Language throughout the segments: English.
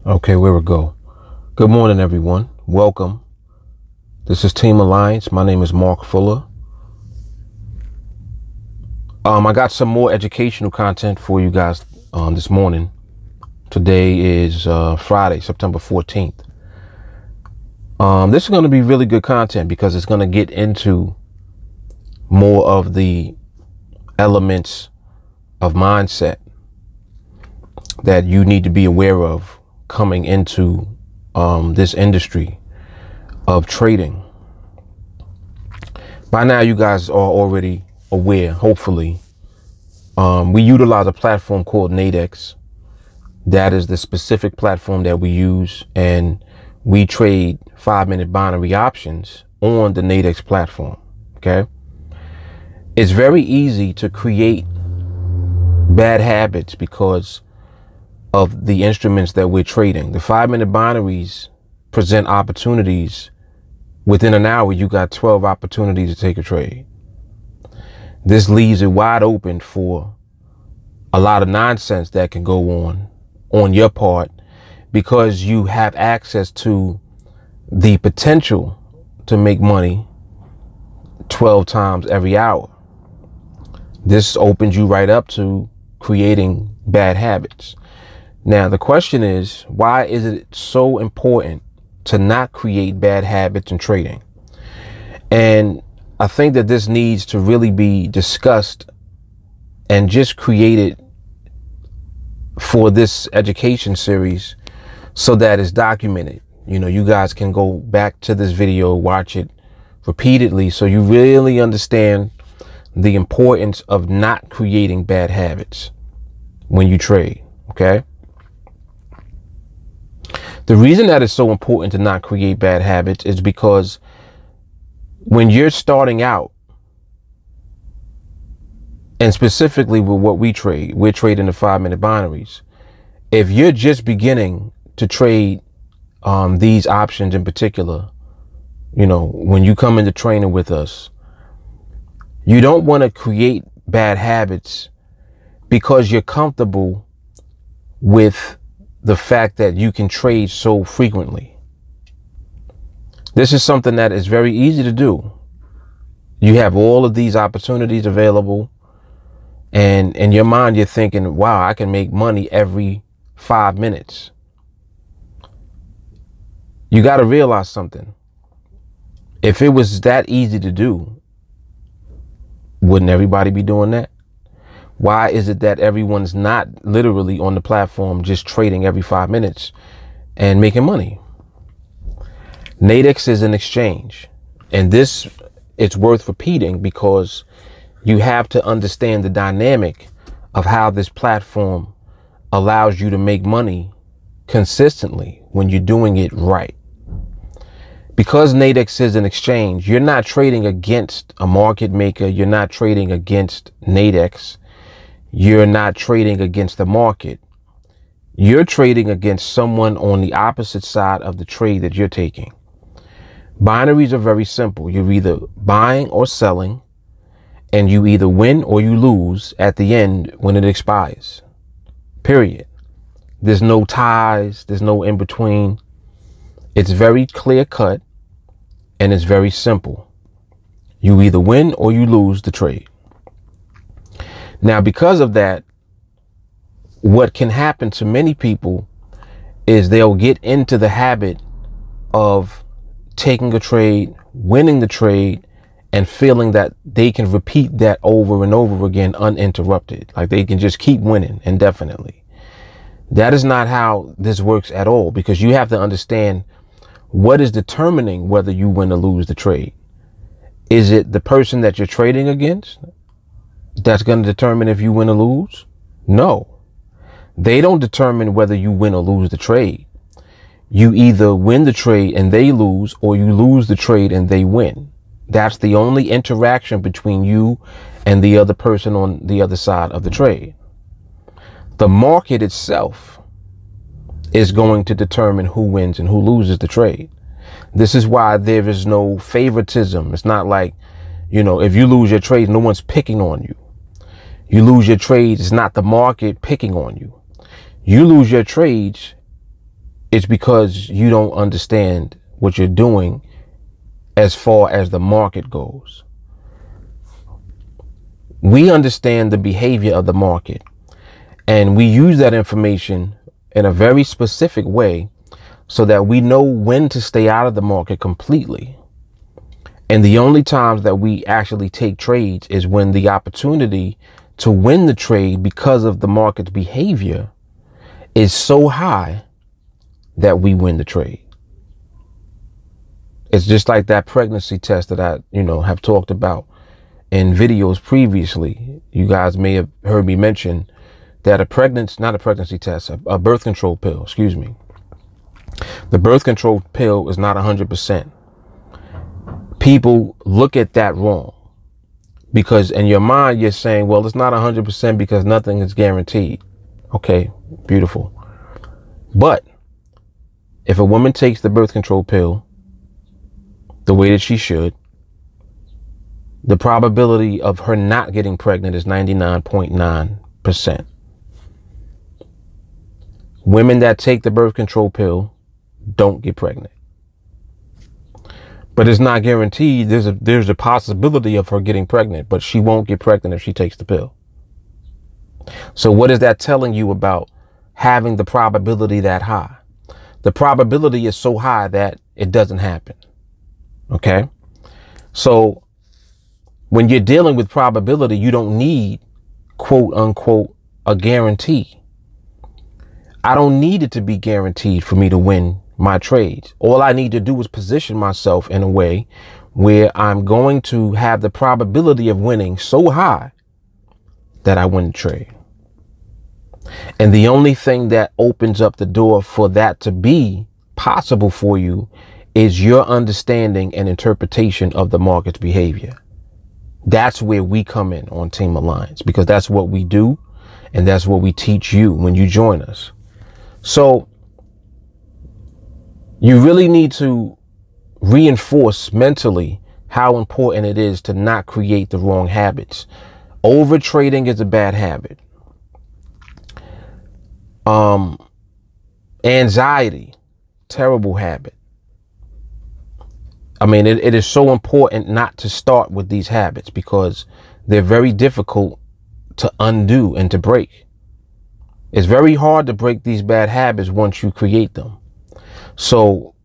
Okay, where we go. Good morning, everyone. Welcome. This is TeamAlliance. My name is Mark Fuller. I got some more educational content for you guys this morning. Today is Friday, September 14th. This is going to be really good content because it's going to get into more of the elements of mindset that you need to be aware of coming into this industry of trading. By now, you guys are already aware, hopefully. We utilize a platform called NADEX. That is the specific platform that we use, and we trade 5-minute binary options on the NADEX platform. Okay. It's very easy to create bad habits because of the instruments that we're trading. The 5-minute binaries present opportunities. Within an hour, you got 12 opportunities to take a trade. This leaves it wide open for a lot of nonsense that can go on your part because you have access to the potential to make money 12 times every hour. This opens you right up to creating bad habits. Now, the question is, why is it so important to not create bad habits in trading? And I think that this needs to really be discussed and just created for this education series so that it's documented. You know, you guys can go back to this video, watch it repeatedly so you really understand the importance of not creating bad habits when you trade. Okay. The reason that it's so important to not create bad habits is because when you're starting out, and specifically with what we're trading the 5-minute binaries. If you're just beginning to trade these options in particular, you know, when you come into training with us, you don't want to create bad habits because you're comfortable with the fact that you can trade so frequently. This is something that is very easy to do. You have all of these opportunities available, and in your mind, you're thinking, wow, I can make money every 5 minutes. You got to realize something. If it was that easy to do, wouldn't everybody be doing that? Why is it that everyone's not literally on the platform just trading every 5 minutes and making money? NADEX is an exchange, and this it's worth repeating because you have to understand the dynamic of how this platform allows you to make money consistently when you're doing it right. Because NADEX is an exchange, you're not trading against a market maker. You're not trading against NADEX. You're not trading against the market. You're trading against someone on the opposite side of the trade that you're taking. Binaries are very simple. You're either buying or selling, and you either win or you lose at the end when it expires. Period. There's no ties. There's no in between. It's very clear cut, and it's very simple. You either win or you lose the trade. Now, because of that, what can happen to many people is they'll get into the habit of taking a trade, winning the trade, and feeling that they can repeat that over and over again uninterrupted. Like they can just keep winning indefinitely. That is not how this works at all, because you have to understand what is determining whether you win or lose the trade. Is it the person that you're trading against that's going to determine if you win or lose? No. They don't determine whether you win or lose the trade. You either win the trade and they lose, or you lose the trade and they win. That's the only interaction between you and the other person on the other side of the trade. The market itself is going to determine who wins and who loses the trade. This is why there is no favoritism. It's not like, you know, if you lose your trade, no one's picking on you. You lose your trades, it's not the market picking on you. You lose your trades it's because you don't understand what you're doing as far as the market goes. We understand the behavior of the market, and we use that information in a very specific way so that we know when to stay out of the market completely. And the only times that we actually take trades is when the opportunity to win the trade because of the market's behavior is so high that we win the trade. It's just like that pregnancy test that I, have talked about in videos previously. You guys may have heard me mention that a birth control pill, excuse me. The birth control pill is not 100%. People look at that wrong, because in your mind, you're saying, well, it's not 100% because nothing is guaranteed. Okay, beautiful. But if a woman takes the birth control pill the way that she should, the probability of her not getting pregnant is 99.9%. Women that take the birth control pill don't get pregnant. But it's not guaranteed. There's a possibility of her getting pregnant, but she won't get pregnant if she takes the pill. So what is that telling you about having the probability that high? The probability is so high that it doesn't happen. Okay? So when you're dealing with probability, you don't need, quote unquote, a guarantee. I don't need it to be guaranteed for me to win my trades. All I need to do is position myself in a way where I'm going to have the probability of winning so high that I win the trade. And the only thing that opens up the door for that to be possible for you is your understanding and interpretation of the market's behavior. That's where we come in on TeamAlliance, because that's what we do, and that's what we teach you when you join us. So you really need to reinforce mentally how important it is to not create the wrong habits. Over trading is a bad habit. Anxiety, terrible habit. I mean, it is so important not to start with these habits because they're very difficult to undo and to break. It's very hard to break these bad habits once you create them. So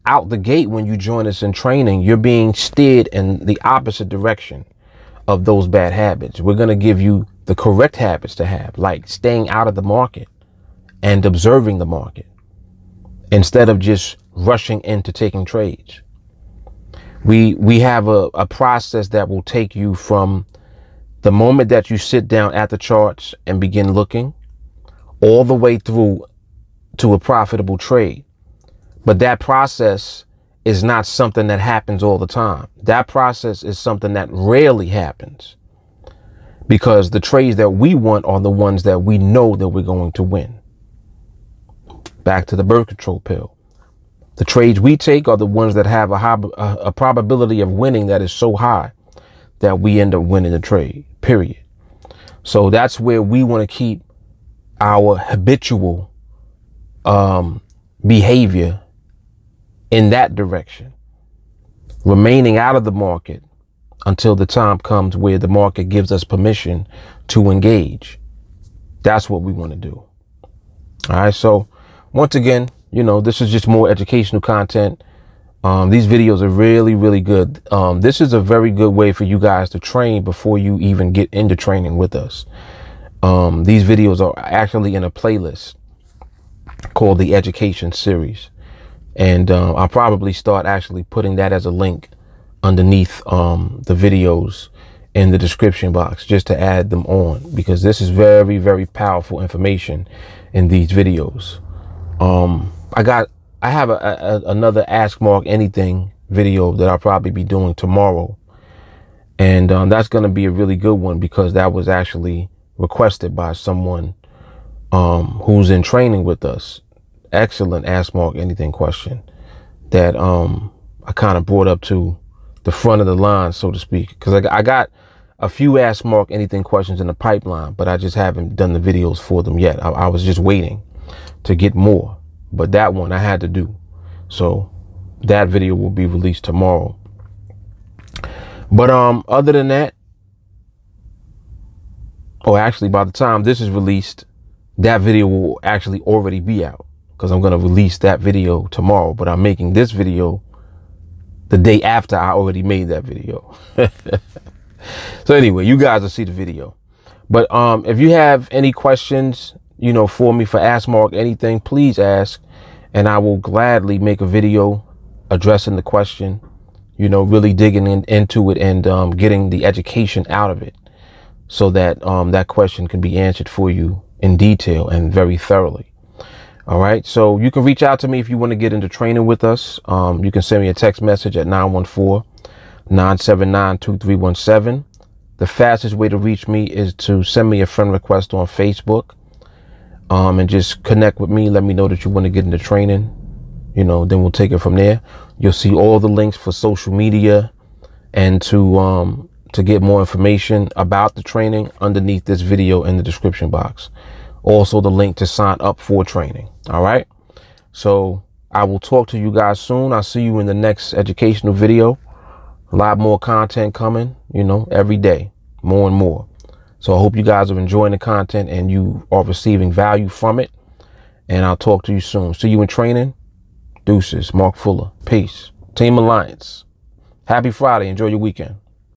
out the gate, when you join us in training, you're being steered in the opposite direction of those bad habits. We're going to give you the correct habits to have, like staying out of the market and observing the market instead of just rushing into taking trades. We have a process that will take you from the moment that you sit down at the charts and begin looking all the way through to a profitable trade. But that process is not something that happens all the time. That process is something that rarely happens, because the trades that we want are the ones that we know that we're going to win. Back to the birth control pill. The trades we take are the ones that have a probability of winning that is so high that we end up winning the trade, period. So that's where we want to keep our habitual behavior in that direction, remaining out of the market until the time comes where the market gives us permission to engage. That's what we want to do. All right. So once again, this is just more educational content. These videos are really, really good. This is a very good way for you guys to train before you even get into training with us. These videos are actually in a playlist called the Education Series. And I'll probably start actually putting that as a link underneath the videos in the description box, just to add them on, because this is very, very powerful information in these videos. I have another Ask Mark Anything video that I'll probably be doing tomorrow. And that's going to be a really good one, because that was actually requested by someone who's in training with us. Excellent Ask Mark Anything question that I kind of brought up to the front of the line, so to speak, because I got a few Ask Mark Anything questions in the pipeline, but I just haven't done the videos for them yet. I was just waiting to get more. but that one I had to do. So that video will be released tomorrow. But other than that, or actually by the time this is released, that video will actually already be out, because I'm going to release that video tomorrow, but I'm making this video the day after I already made that video. So anyway, you guys will see the video. But if you have any questions, you know, for me, for Ask Mark anything, please ask, and I will gladly make a video addressing the question, you know, really digging into it and getting the education out of it, so that that question can be answered for you in detail and very thoroughly. All right. So you can reach out to me if you want to get into training with us. You can send me a text message at 914-979-2317. The fastest way to reach me is to send me a friend request on Facebook, and just connect with me. Let me know that you want to get into training. You know, then we'll take it from there. You'll see all the links for social media and to get more information about the training underneath this video in the description box. Also the link to sign up for training. All right. So I will talk to you guys soon. I'll see you in the next educational video. A lot more content coming, you know, every day, more and more. So I hope you guys are enjoying the content and you are receiving value from it. And I'll talk to you soon. See you in training. Deuces. Mark Fuller. Peace. Team Alliance. Happy Friday. Enjoy your weekend.